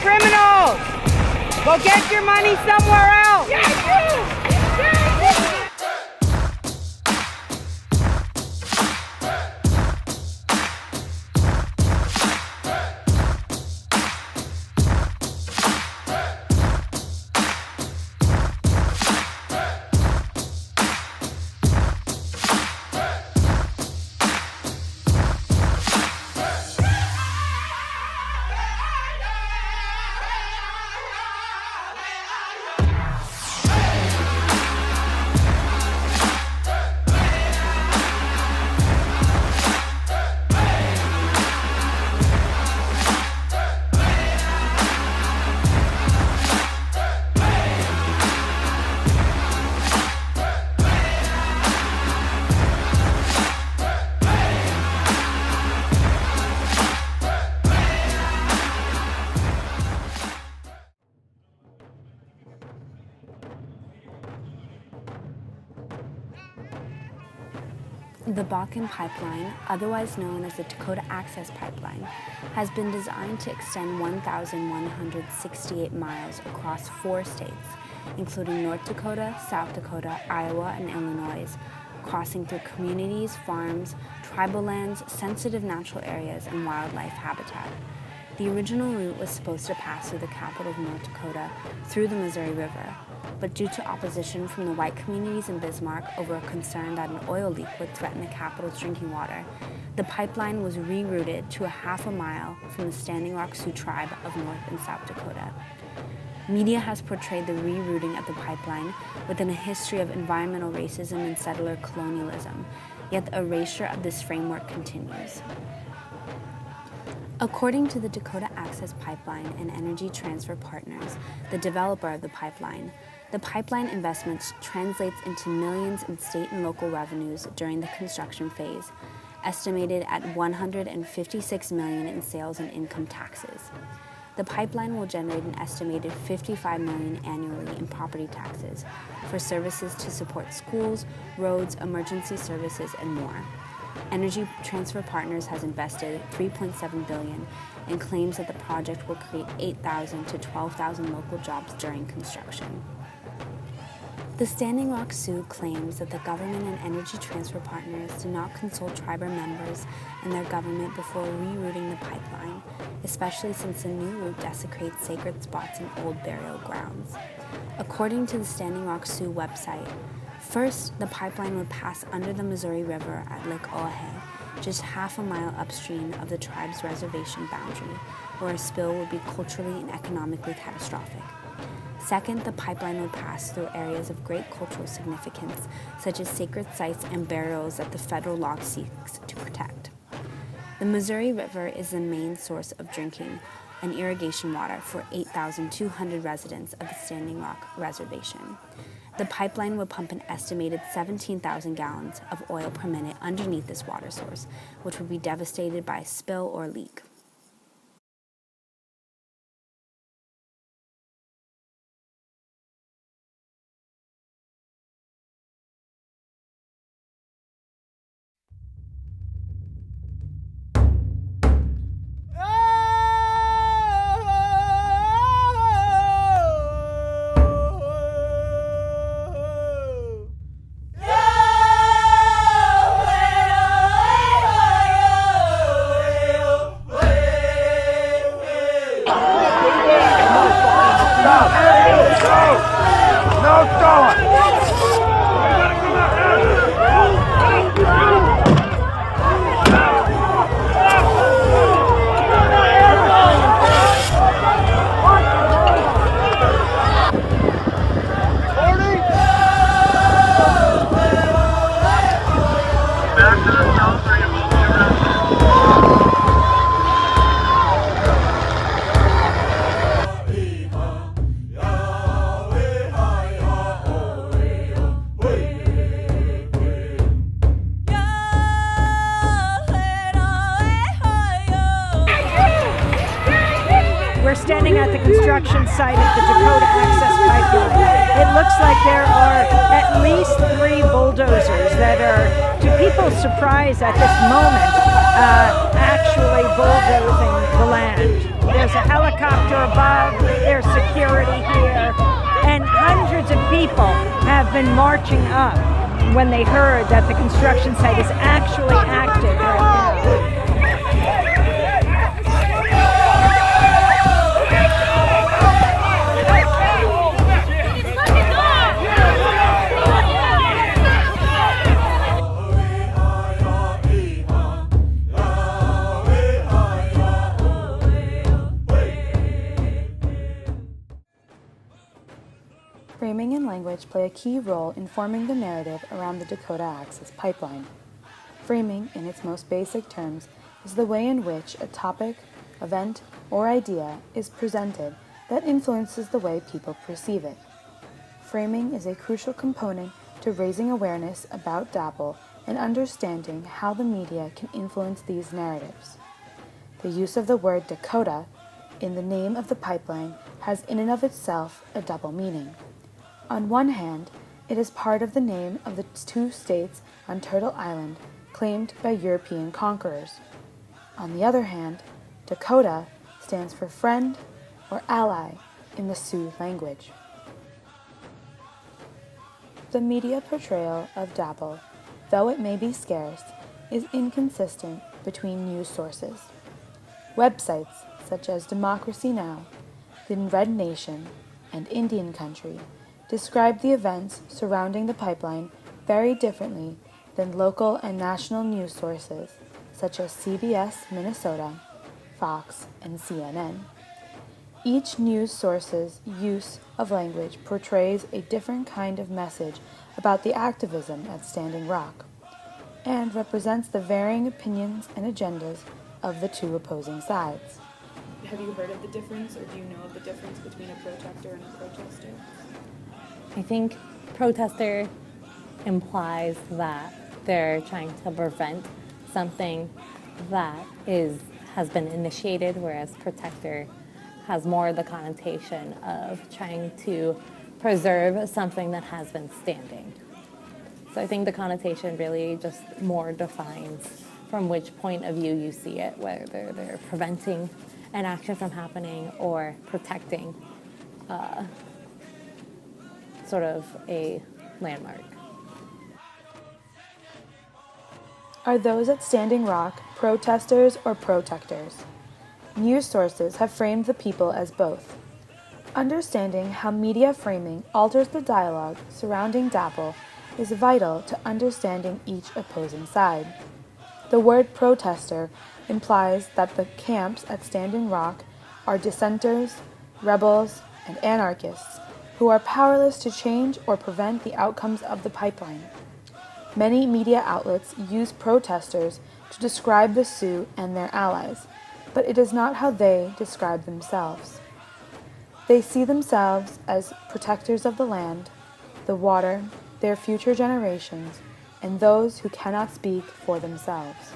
criminals! Go get your money somewhere else! The Bakken Pipeline, otherwise known as the Dakota Access Pipeline, has been designed to extend 1,168 miles across 4 states, including North Dakota, South Dakota, Iowa, and Illinois, crossing through communities, farms, tribal lands, sensitive natural areas, and wildlife habitat. The original route was supposed to pass through the capital of North Dakota through the Missouri River, but due to opposition from the white communities in Bismarck over a concern that an oil leak would threaten the capital's drinking water, the pipeline was rerouted to a half a mile from the Standing Rock Sioux tribe of North and South Dakota. Media has portrayed the rerouting of the pipeline within a history of environmental racism and settler colonialism, yet the erasure of this framework continues. According to the Dakota Access Pipeline and Energy Transfer Partners, the developer of the pipeline investment translates into millions in state and local revenues during the construction phase, estimated at $156 million in sales and income taxes. The pipeline will generate an estimated $55 million annually in property taxes for services to support schools, roads, emergency services, and more. Energy Transfer Partners has invested $3.7 billion and claims that the project will create 8,000 to 12,000 local jobs during construction. The Standing Rock Sioux claims that the government and Energy Transfer Partners do not consult tribal members and their government before rerouting the pipeline, especially since the new route desecrates sacred spots and old burial grounds. According to the Standing Rock Sioux website, first, the pipeline would pass under the Missouri River at Lake Oahe, just half a mile upstream of the tribe's reservation boundary, where a spill would be culturally and economically catastrophic. Second, the pipeline would pass through areas of great cultural significance, such as sacred sites and burials that the federal law seeks to protect. The Missouri River is the main source of drinking and irrigation water for 8,200 residents of the Standing Rock Reservation. The pipeline would pump an estimated 17,000 gallons of oil per minute underneath this water source, which would be devastated by a spill or leak. Standing at the construction site at the Dakota Access Pipeline. It looks like there are at least 3 bulldozers that are, to people's surprise at this moment, actually actually bulldozing the land. There's a helicopter above, there's security here, and hundreds of people have been marching up when they heard that the construction site is actually active right now. Framing and language play a key role in forming the narrative around the Dakota Access Pipeline. Framing, in its most basic terms, is the way in which a topic, event, or idea is presented that influences the way people perceive it. Framing is a crucial component to raising awareness about DAPL and understanding how the media can influence these narratives. The use of the word Dakota in the name of the pipeline has in and of itself a double meaning. On one hand, it is part of the name of the two states on Turtle Island claimed by European conquerors. On the other hand, Dakota stands for friend or ally in the Sioux language. The media portrayal of DAPL, though it may be scarce, is inconsistent between news sources. Websites such as Democracy Now!, The Red Nation, and Indian Country describe the events surrounding the pipeline very differently than local and national news sources such as CBS Minnesota, Fox, and CNN. Each news source's use of language portrays a different kind of message about the activism at Standing Rock and represents the varying opinions and agendas of the two opposing sides. Have you heard of the difference, or do you know of the difference between a protector and a protester? I think protester implies that they're trying to prevent something that has been initiated, whereas protector has more the connotation of trying to preserve something that has been standing. So I think the connotation really just more defines from which point of view you see it, whether they're preventing an action from happening or protecting sort of a landmark. Are those at Standing Rock protesters or protectors? News sources have framed the people as both. Understanding how media framing alters the dialogue surrounding DAPL is vital to understanding each opposing side. The word protester implies that the camps at Standing Rock are dissenters, rebels, and anarchists who are powerless to change or prevent the outcomes of the pipeline. Many media outlets use protesters to describe the Sioux and their allies, but it is not how they describe themselves. They see themselves as protectors of the land, the water, their future generations, and those who cannot speak for themselves.